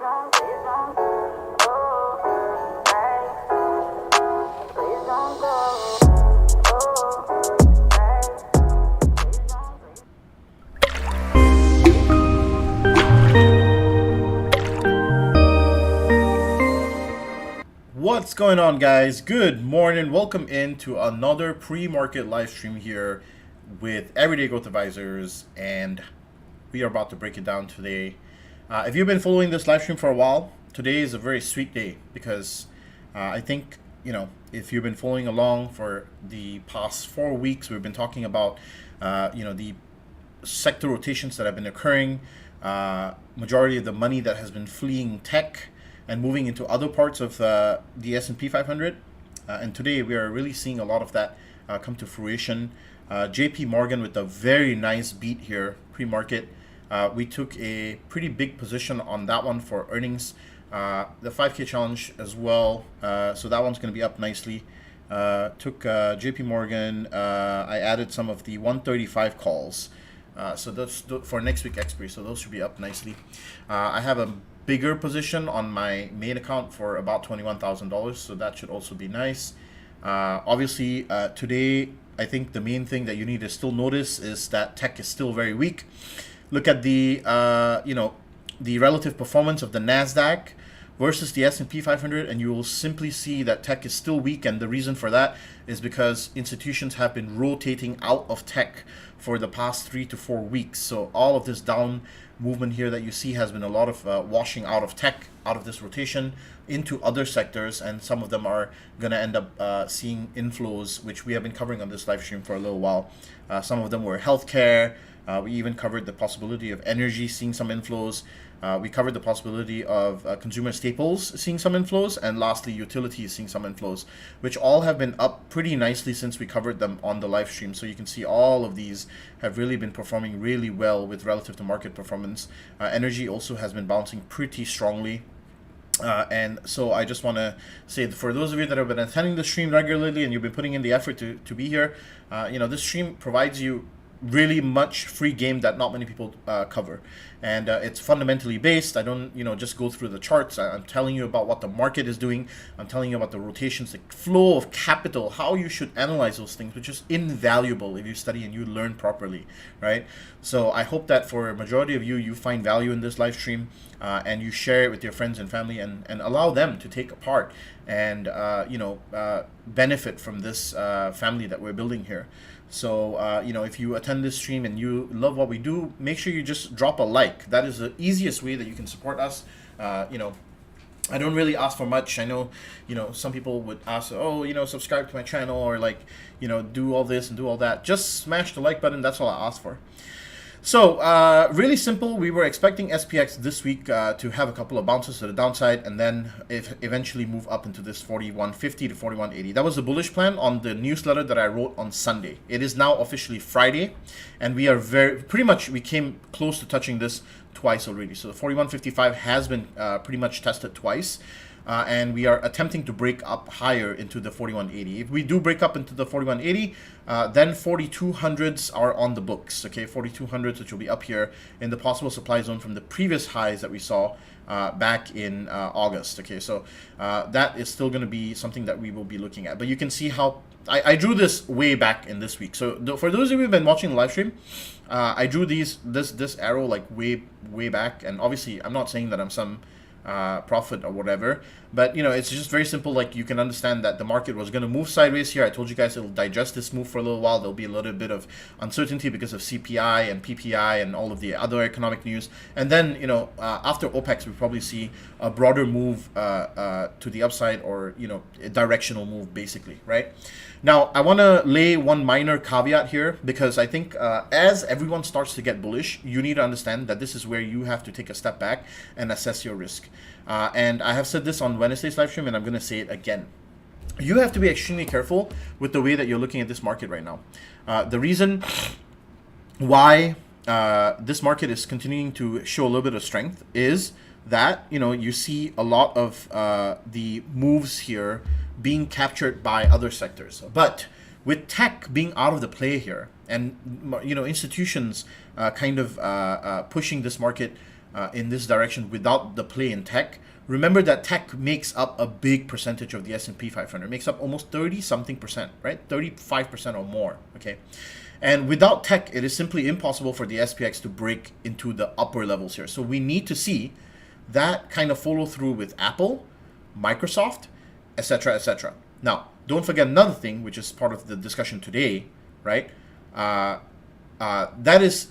What's going on, guys? Good morning. Welcome into another pre-market live stream here with Everyday Growth Advisors, and we are about to break it down today. If you've been following this live stream for a while, today is a very sweet day because I think, if you've been following along for the past 4 weeks, we've been talking about, the sector rotations that have been occurring, majority of the money that has been fleeing tech and moving into other parts of the S&P 500. And today we are really seeing a lot of that come to fruition. JP Morgan with a very nice beat here, pre-market. We took a pretty big position on that one for earnings. The 5K challenge as well, so that one's going to be up nicely. Took JP Morgan, I added some of the 135 calls. So those for next week expiry, so those should be up nicely. I have a bigger position on my main account for about $21,000, so that should also be nice. Obviously, today, I think the main thing that you need to still notice is that tech is still very weak. Look at the the relative performance of the NASDAQ versus the S&P 500, and you will simply see that tech is still weak, and the reason for that is because institutions have been rotating out of tech for the past 3 to 4 weeks. So all of this down movement here that you see has been a lot of washing out of tech, out of this rotation into other sectors, and some of them are going to end up seeing inflows, which we have been covering on this live stream for a little while. Some of them were healthcare. We even covered the possibility of energy seeing some inflows. We covered the possibility of consumer staples seeing some inflows, and lastly, utilities seeing some inflows, which all have been up pretty nicely since we covered them on the live stream. So you can see all of these have really been performing really well with relative to market performance. Energy also has been bouncing pretty strongly. And so I just want to say, for those of you that have been attending the stream regularly and you've been putting in the effort to be here, this stream provides you really much free game that not many people cover, and it's fundamentally based. I don't just go through the charts. I'm telling you about what the market is doing. I'm telling you about the rotations, the flow of capital, how you should analyze those things, which is invaluable if you study and you learn properly, right? So I hope that for a majority of you find value in this live stream, and you share it with your friends and family, and allow them to take a part and benefit from this family that we're building here. So, if you attend this stream and you love what we do, make sure you just drop a like. That is the easiest way that you can support us. I don't really ask for much. I know, some people would ask, subscribe to my channel, or do all this and do all that. Just smash the like button. That's all I ask for. So, really simple. We were expecting SPX this week to have a couple of bounces to the downside, and then eventually move up into this 4150 to 4180. That was the bullish plan on the newsletter that I wrote on Sunday. It is now officially Friday, and we are we came close to touching this twice already. So the 4155 has been pretty much tested twice. And we are attempting to break up higher into the 4180. If we do break up into the 4180, then 4200s are on the books. Okay, 4200s, which will be up here in the possible supply zone from the previous highs that we saw back in August. Okay, so that is still going to be something that we will be looking at. But you can see how I drew this way back in this week. So for those of you who've been watching the live stream, I drew this arrow like way back, and obviously I'm not saying that I'm some profit or whatever, but it's just very simple. Like, you can understand that the market was going to move sideways here. I told you guys it'll digest this move for a little while. There'll be a little bit of uncertainty because of CPI and PPI and all of the other economic news, and then after OPEX we probably see a broader move to the upside, or a directional move basically, right? Now, I want to lay one minor caveat here, because I think as everyone starts to get bullish, you need to understand that this is where you have to take a step back and assess your risk. And I have said this on Wednesday's live stream, and I'm going to say it again. You have to be extremely careful with the way that you're looking at this market right now. The reason why this market is continuing to show a little bit of strength is that you see a lot of the moves here being captured by other sectors. But with tech being out of the play here, and institutions kind of pushing this market in this direction without the play in tech. Remember that tech makes up a big percentage of the S&P 500. It makes up almost 30-something%, right? 35% or more, okay? And without tech, it is simply impossible for the SPX to break into the upper levels here. So we need to see that kind of follow through with Apple, Microsoft, etc., etc. Now, don't forget another thing, which is part of the discussion today, right? That is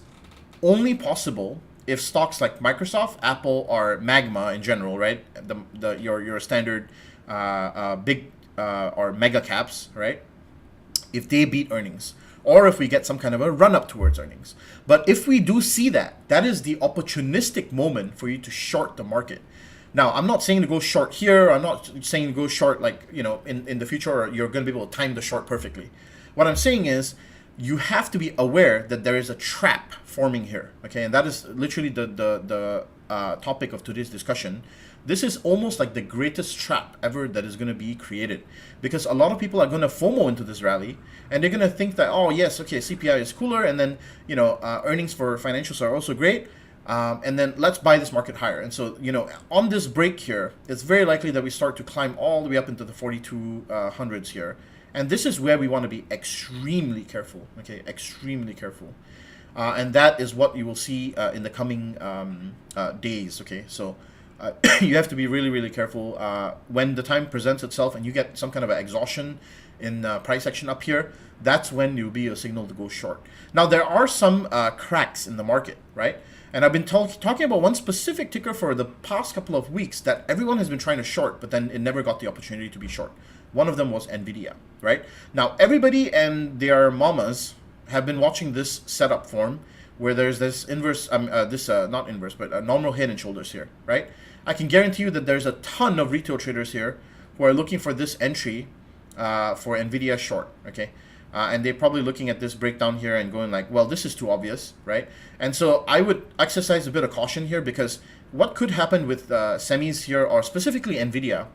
only possible if stocks like Microsoft, Apple, or Magma in general, right? Your standard big or mega caps, right? If they beat earnings, or if we get some kind of a run up towards earnings. But if we do see that, that is the opportunistic moment for you to short the market. Now, I'm not saying to go short here. I'm not saying to go short like, in the future, or you're going to be able to time the short perfectly. What I'm saying is you have to be aware that there is a trap forming here, okay? And that is literally the topic of today's discussion. This is almost like the greatest trap ever that is going to be created, because a lot of people are going to FOMO into this rally, and they're going to think that, oh yes, okay, CPI is cooler, and then earnings for financials are also great, and then let's buy this market higher. And so on this break here, it's very likely that we start to climb all the way up into the 4200s here, and this is where we want to be extremely careful, okay, extremely careful. And that is what you will see in the coming days, okay? So you have to be really, really careful when the time presents itself and you get some kind of an exhaustion in price action up here. That's when you'll be a signal to go short. Now, there are some cracks in the market, right? And I've been talking about one specific ticker for the past couple of weeks that everyone has been trying to short, but then it never got the opportunity to be short. One of them was NVDA, right? Now, everybody and their mamas have been watching this setup form where there's this inverse, not inverse, but a normal head and shoulders here, right? I can guarantee you that there's a ton of retail traders here who are looking for this entry for NVIDIA short, okay? And they're probably looking at this breakdown here and going like, well, this is too obvious, right? And so I would exercise a bit of caution here, because what could happen with semis here, or specifically NVIDIA,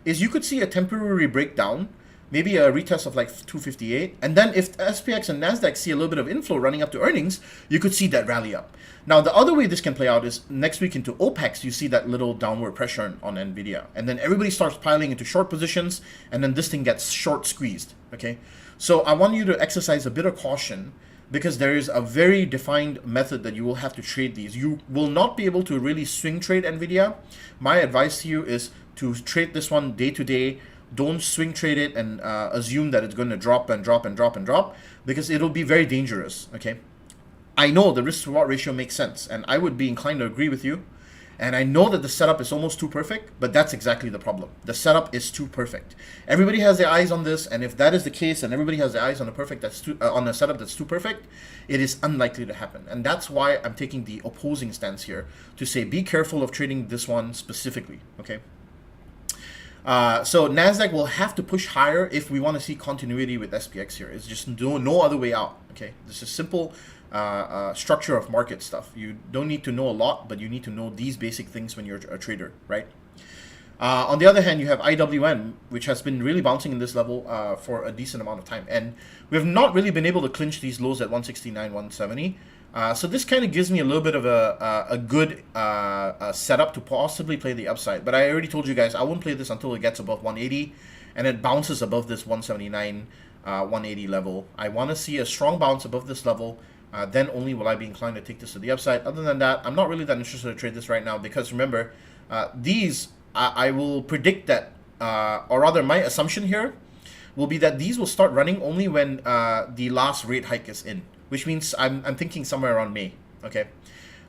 is you could see a temporary breakdown, maybe a retest of like 258, and then if SPX and NASDAQ see a little bit of inflow running up to earnings, you could see that rally up. Now, the other way this can play out is next week into OPEX, you see that little downward pressure on NVIDIA, and then everybody starts piling into short positions, and then this thing gets short squeezed, okay? So I want you to exercise a bit of caution, because there is a very defined method that you will have to trade these. You will not be able to really swing trade NVIDIA. My advice to you is to trade this one day to day. Don't swing trade it and assume that it's going to drop and drop and drop and drop, because it'll be very dangerous, okay? I know the risk to reward ratio makes sense, and I would be inclined to agree with you. And I know that the setup is almost too perfect, but that's exactly the problem. The setup is too perfect. Everybody has their eyes on this, and if that is the case, and everybody has their eyes on a setup that's too perfect, it is unlikely to happen. And that's why I'm taking the opposing stance here to say be careful of trading this one specifically, okay? So NASDAQ will have to push higher if we want to see continuity with SPX here. It's just no other way out, okay? This is simple structure of market stuff. You don't need to know a lot, but you need to know these basic things when you're a trader, right? On the other hand, you have IWM, which has been really bouncing in this level for a decent amount of time. And we have not really been able to clinch these lows at 169, 170. So this kind of gives me a little bit of a good setup to possibly play the upside. But I already told you guys I won't play this until it gets above 180 and it bounces above this 179, 180 level. I want to see a strong bounce above this level. Then only will I be inclined to take this to the upside. Other than that, I'm not really that interested to trade this right now, because remember, I will predict that, or rather my assumption here will be that these will start running only when the last rate hike is in, which means I'm thinking somewhere around May, okay?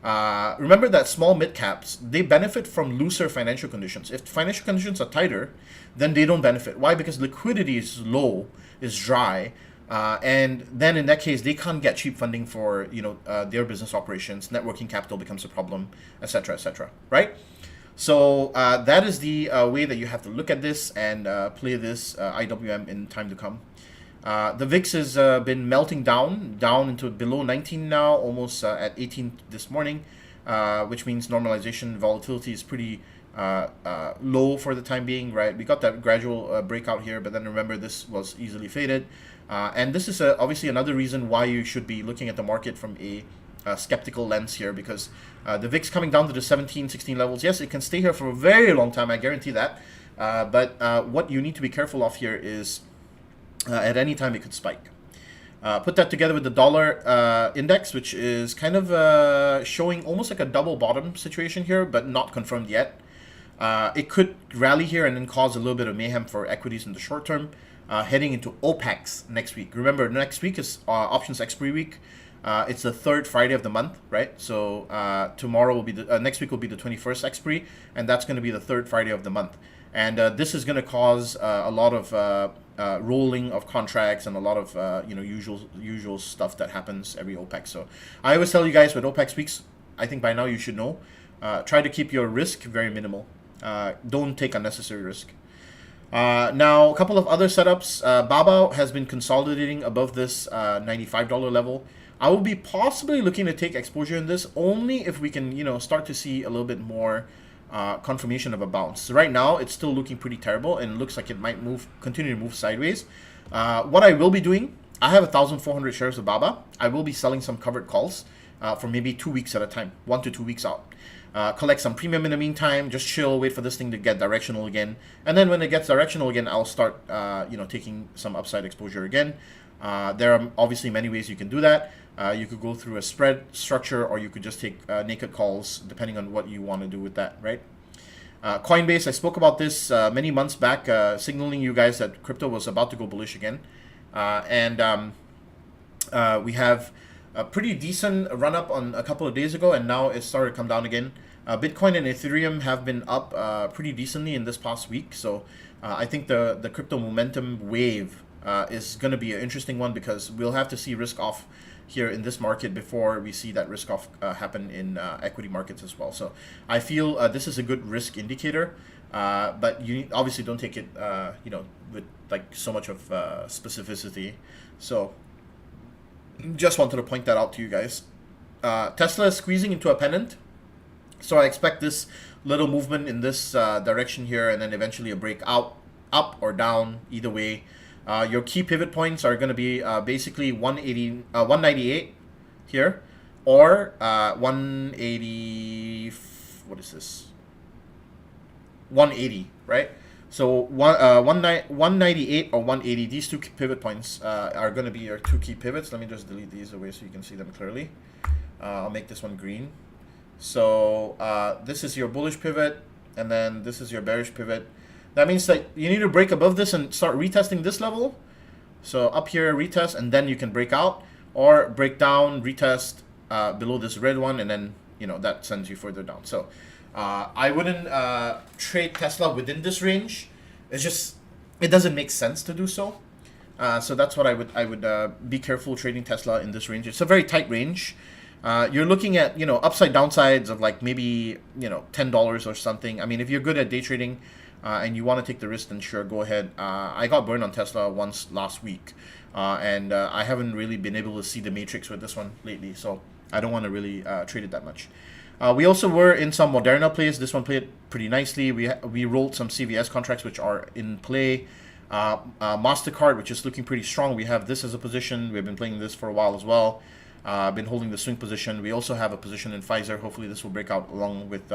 Remember that small mid caps, they benefit from looser financial conditions. If financial conditions are tighter, then they don't benefit. Why? Because liquidity is low, is dry, and then in that case, they can't get cheap funding for their business operations. Net working capital becomes a problem, etc., right? So that is the way that you have to look at this and play this IWM in time to come. The VIX has been melting down into below 19 now, almost at 18 this morning, which means normalization volatility is pretty low for the time being, right? We got that gradual breakout here, but then remember this was easily faded. And this is obviously another reason why you should be looking at the market from a skeptical lens here, because the VIX coming down to the 17, 16 levels. Yes, it can stay here for a very long time, I guarantee that. But what you need to be careful of here is at any time it could spike. Put that together with the dollar index, which is kind of showing almost like a double bottom situation here, but not confirmed yet. It could rally here and then cause a little bit of mayhem for equities in the short term, heading into OPEX next week. Remember, next week is options expiry week. It's the third Friday of the month, right? So tomorrow will be the next week will be the 21st expiry, and that's going to be the third Friday of the month. And this is going to cause a lot of rolling of contracts and a lot of usual stuff that happens every OPEX. So I always tell you guys with OPEX weeks, I think by now you should know, try to keep your risk very minimal. Don't take unnecessary risk. Now, a couple of other setups. BABA has been consolidating above this $95 level. I will be possibly looking to take exposure in this only if we can, start to see a little bit more confirmation of a bounce. So right now, it's still looking pretty terrible and looks like it might continue to move sideways. What I will be doing, I have 1,400 shares of BABA. I will be selling some covered calls for maybe 2 weeks at a time, 1 to 2 weeks out. Collect some premium in the meantime, just chill, wait for this thing to get directional again. And then when it gets directional again, I'll start, taking some upside exposure again. There are obviously many ways you can do that. You could go through a spread structure, or you could just take naked calls, depending on what you want to do with that, right? Coinbase, I spoke about this many months back, signaling you guys that crypto was about to go bullish again. We have a pretty decent run-up on a couple of days ago, and now it started to come down again. Bitcoin and Ethereum have been up pretty decently in this past week, so I think the crypto momentum wave is going to be an interesting one, because we'll have to see risk off here in this market before we see that risk off happen in equity markets as well. So I feel this is a good risk indicator, but you obviously don't take it with like so much of specificity. So just wanted to point that out to you guys. Tesla is squeezing into a pennant, so I expect this little movement in this direction here, and then eventually a breakout, up or down, either way. Your key pivot points are going to be basically 198 here, or 180. What is this? 180, right? So 198 or 180. These two pivot points are going to be your two key pivots. Let me just delete these away so you can see them clearly. I'll make this one green. So this is your bullish pivot, and then this is your bearish pivot. That means that you need to break above this and start retesting this level. So up here, retest, and then you can break out, or break down, retest below this red one, and then that sends you further down. So I wouldn't trade Tesla within this range. It doesn't make sense to do so. So that's what I would be careful trading Tesla in this range. It's a very tight range. You're looking at upside downsides of like maybe $10 or something. I mean, if you're good at day trading and you want to take the risk, then sure, go ahead. I got burned on Tesla once last week, and I haven't really been able to see the matrix with this one lately, so I don't want to really trade it that much. We also were in some Moderna plays. This one played pretty nicely. We rolled some CVS contracts, which are in play. MasterCard, which is looking pretty strong. We have this as a position. We've been playing this for a while as well. Been holding the swing position. We also have a position in Pfizer. Hopefully this will break out along with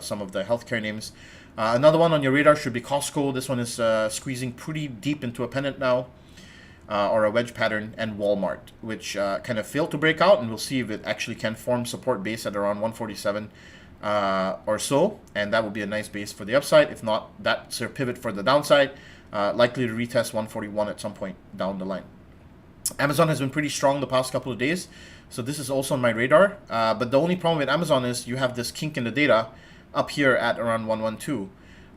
some of the healthcare names. Another one on your radar should be Costco. This one is squeezing pretty deep into a pennant now, or a wedge pattern, and Walmart, which kind of failed to break out, and we'll see if it actually can form support base at around 147 or so, and that will be a nice base for the upside. If not, that's their pivot for the downside, likely to retest 141 at some point down the line. Amazon has been pretty strong the past couple of days, so this is also on my radar. But the only problem with Amazon is you have this kink in the data up here at around 112,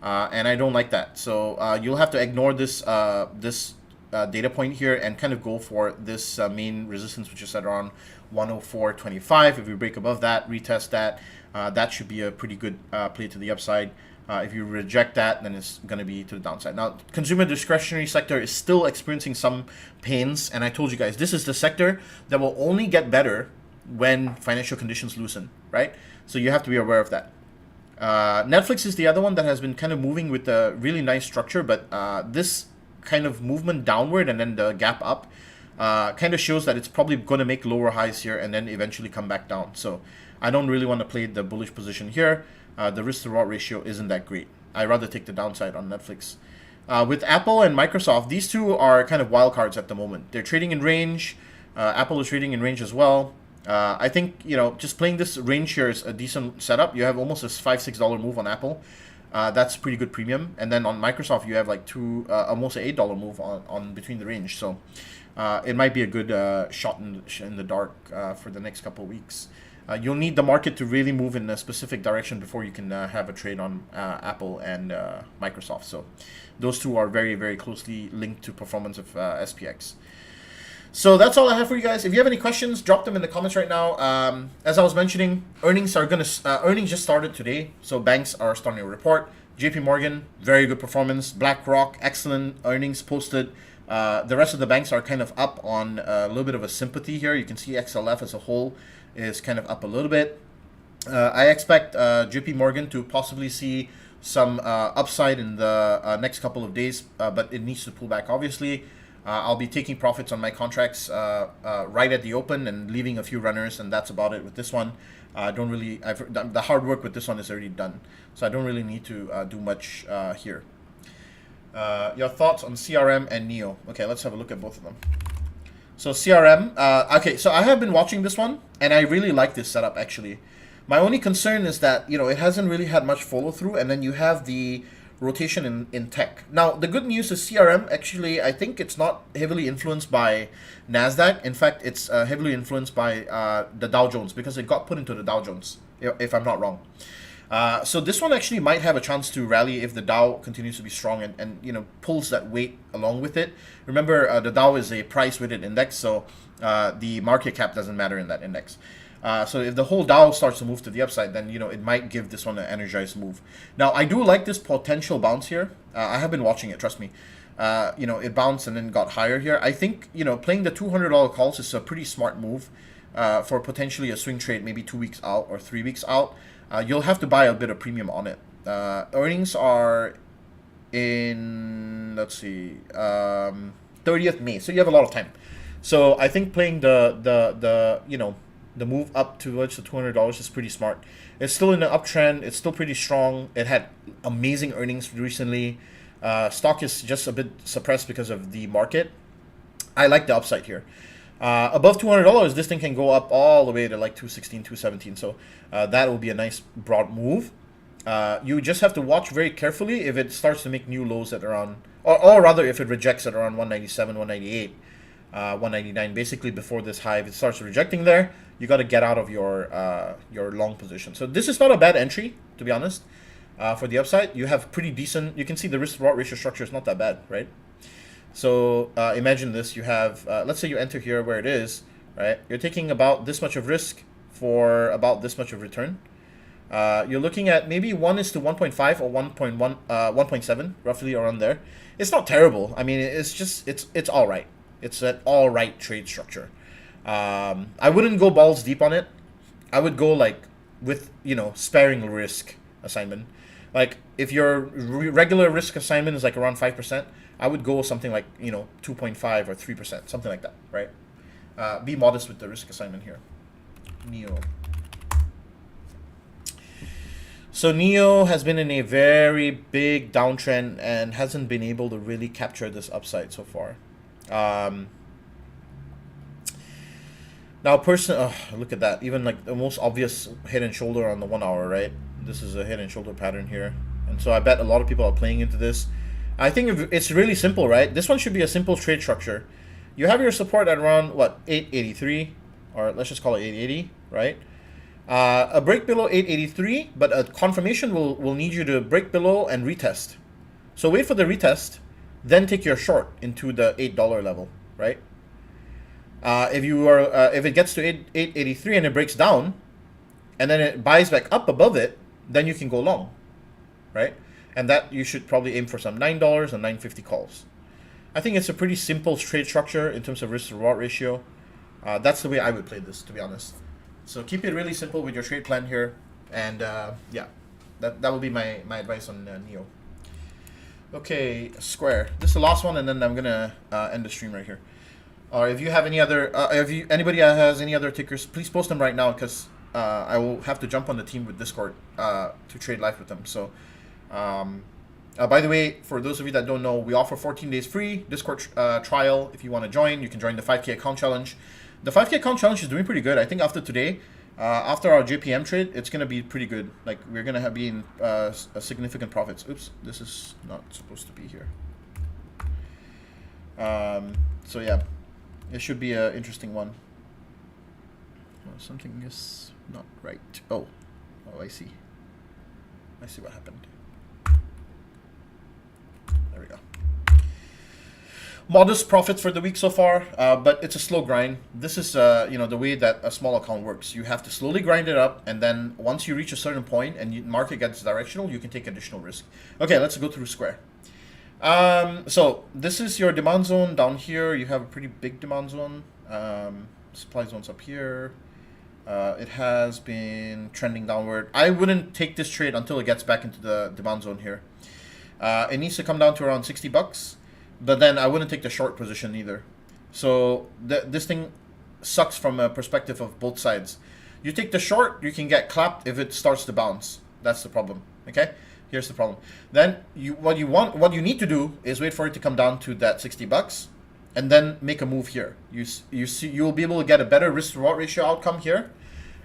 and I don't like that. So you'll have to ignore this data point here and kind of go for this main resistance, which is at around 104.25. If we break above that, retest that, that should be a pretty good play to the upside. If you reject that, then it's going to be to the downside. Now, consumer discretionary sector is still experiencing some pains, and I told you guys, this is the sector that will only get better when financial conditions loosen, right? So you have to be aware of that. Netflix is the other one that has been kind of moving with a really nice structure, but this kind of movement downward and then the gap up kind of shows that it's probably going to make lower highs here and then eventually come back down. So I don't really want to play the bullish position here. The risk to reward ratio isn't that great. I'd rather take the downside on Netflix. With Apple and Microsoft, these two are kind of wild cards at the moment. They're trading in range. Apple is trading in range as well. I think, you know, just playing this range here is a decent setup. You have almost a $5-6 move on Apple. That's pretty good premium. And then on Microsoft, you have like almost an $8 move on between the range. So it might be a good shot in the dark for the next couple of weeks. You'll need the market to really move in a specific direction before you can have a trade on Apple and Microsoft. So those two are very, very closely linked to performance of SPX. So that's all I have for you guys. If you have any questions, drop them in the comments right now. As I was mentioning, earnings just started today, so banks are starting to report. JP Morgan, very good performance. BlackRock, excellent earnings posted. The rest of the banks are kind of up on a little bit of a sympathy here. You can see XLF as a whole is kind of up a little bit. I expect JP Morgan to possibly see some upside in the next couple of days, but it needs to pull back, obviously. I'll be taking profits on my contracts right at the open and leaving a few runners, and that's about it with this one. The hard work with this one is already done, so I don't really need to do much here. Your thoughts on CRM and NEO? Okay, let's have a look at both of them. So CRM, okay, so I have been watching this one, and I really like this setup actually. My only concern is that, you know, it hasn't really had much follow through, and then you have the rotation in tech. Now, the good news is CRM, actually, I think it's not heavily influenced by NASDAQ. In fact, it's heavily influenced by the Dow Jones, because it got put into the Dow Jones, if I'm not wrong. So this one actually might have a chance to rally if the Dow continues to be strong and you know, pulls that weight along with it. Remember, the Dow is a price-weighted index, so the market cap doesn't matter in that index. So if the whole Dow starts to move to the upside, then, you know, it might give this one an energized move. Now, I do like this potential bounce here. I have been watching it, trust me. You know, it bounced and then got higher here. I think, you know, playing the $200 calls is a pretty smart move for potentially a swing trade, maybe 2 weeks out or 3 weeks out. You'll have to buy a bit of premium on it. Earnings are in, let's see, 30th May. So you have a lot of time. So I think playing the you know, the move up towards the $200 is pretty smart. It's still in an uptrend. It's still pretty strong. It had amazing earnings recently. Stock is just a bit suppressed because of the market. I like the upside here. Above $200, this thing can go up all the way to like 216, 217. So that will be a nice broad move. You just have to watch very carefully if it starts to make new lows at around, or rather if it rejects at around 197, 198. 199. Basically, before this high, if it starts rejecting there, you got to get out of your long position. So this is not a bad entry, to be honest. For the upside, you have pretty decent. You can see the risk reward ratio structure is not that bad, right? So imagine this: you have, let's say you enter here where it is, right? You're taking about this much of risk for about this much of return. You're looking at maybe 1:1.5 or 1.7, roughly around there. It's not terrible. I mean, it's just it's all right. It's an all right trade structure. I wouldn't go balls deep on it. I would go like with, you know, sparing risk assignment. Like if your regular risk assignment is like around 5%, I would go something like, you know, 2.5 or 3%, something like that, right? Be modest with the risk assignment here. NEO. So NEO has been in a very big downtrend and hasn't been able to really capture this upside so far. Now look at that, even like the most obvious head and shoulder on the 1 hour, right? This is a head and shoulder pattern here, and so I bet a lot of people are playing into this. I think it's really simple, right? This one should be a simple trade structure. You have your support at around what, 883, or let's just call it 880, right? A break below 883, but a confirmation will need you to break below and retest. So wait for the retest, then take your short into the $8 level, right? If it gets to 883 and it breaks down, and then it buys back up above it, then you can go long, right? And that you should probably aim for some $9 and $9.50 calls. I think it's a pretty simple trade structure in terms of risk to reward ratio. That's the way I would play this, to be honest. So keep it really simple with your trade plan here, and yeah, that will be my advice on NEO. Okay, Square. This is the last one, and then I'm gonna end the stream right here. Or if you have any other, anybody has any other tickers, please post them right now because I will have to jump on the team with Discord to trade live with them. So, by the way, for those of you that don't know, we offer 14 days free Discord trial. If you want to join, you can join the 5K account challenge. The 5K account challenge is doing pretty good. I think after today, after our JPM trade, it's gonna be pretty good. Like we're gonna be in significant profits. Oops, this is not supposed to be here. So yeah. It should be an interesting one. Oh, something is not right. Oh, I see. I see what happened. There we go. Modest profits for the week so far, but it's a slow grind. This is, the way that a small account works. You have to slowly grind it up, and then once you reach a certain point and the market gets directional, you can take additional risk. Okay, let's go through Square. So this is your demand zone down here. You have a pretty big demand zone. Supply zone's up here. It has been trending downward. I wouldn't take this trade until it gets back into the demand zone here. It needs to come down to around 60 bucks, but then I wouldn't take the short position either. So this thing sucks from a perspective of both sides. You take the short, you can get clapped if it starts to bounce. That's the problem. Okay. Here's the problem. Then what you need to do is wait for it to come down to that 60 bucks, and then make a move here. You'll be able to get a better risk reward ratio outcome here,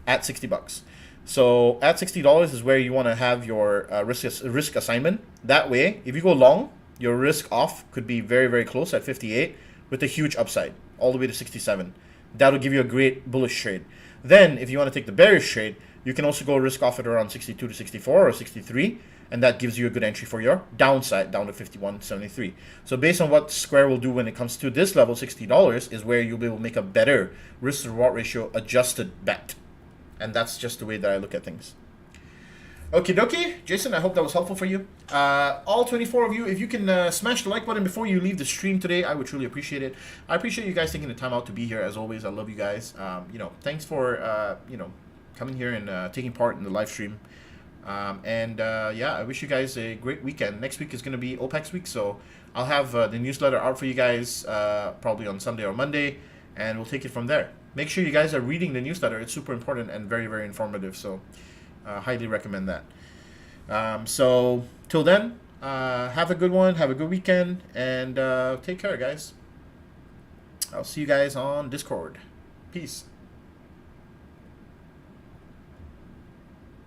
at 60 bucks. So at $60 is where you want to have your risk assignment. That way, if you go long, your risk off could be very very close at 58 with a huge upside all the way to 67. That'll give you a great bullish trade. Then if you want to take the bearish trade, you can also go risk off at around 62 to 64 or 63. And that gives you a good entry for your downside down to 51.73. So based on what Square will do when it comes to this level, $60, is where you'll be able to make a better risk to reward ratio adjusted bet. And that's just the way that I look at things. Okie dokie, Jason, I hope that was helpful for you. All 24 of you, if you can smash the like button before you leave the stream today, I would truly appreciate it. I appreciate you guys taking the time out to be here. As always, I love you guys. Thanks for coming here and taking part in the live stream. I wish you guys a great weekend. Next week is going to be OPEX week, so I'll have the newsletter out for you guys probably on Sunday or Monday, and we'll take it from there. Make sure you guys are reading the newsletter. It's super important and very, very informative, so highly recommend that. So till then, have a good one, have a good weekend, and take care, guys. I'll see you guys on Discord. Peace.